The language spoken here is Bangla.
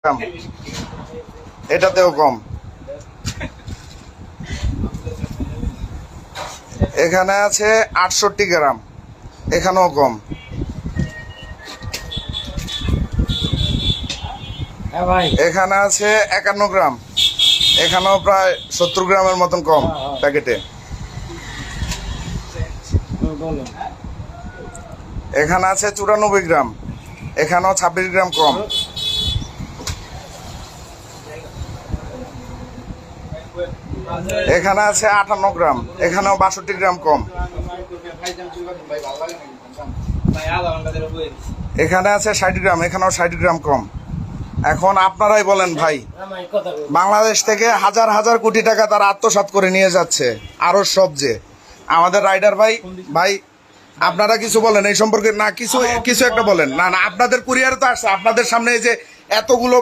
গ্রাম, এটাতেও কম। এখানে আছে 68 গ্রাম, এখানেও কম। এখানে আছে 51 গ্রাম, এখানেও প্রায় 70 গ্রামের মতন কম প্যাকেটে। এখানে আছে 94 গ্রাম, এখানেও 26 গ্রাম কম। এখানে আছে 58 গ্রাম, এখানেও 62 গ্রাম কম। এখানে আছে 60 গ্রাম, এখানেও 60 গ্রাম কম। এখন আপনারাই বলেন ভাই, বাংলাদেশ থেকে হাজার হাজার কোটি টাকা তারা আত্মসাৎ করে নিয়ে যাচ্ছে আরো সবজে আমাদের রাইডার ভাই। ভাই আপনারা কিছু বলেন এই সম্পর্কে, না কিছু কিছু একটা বলেন। না না, আপনাদের কুরিয়ারে তো আসছে, আপনাদের সামনে এই যে এতগুলো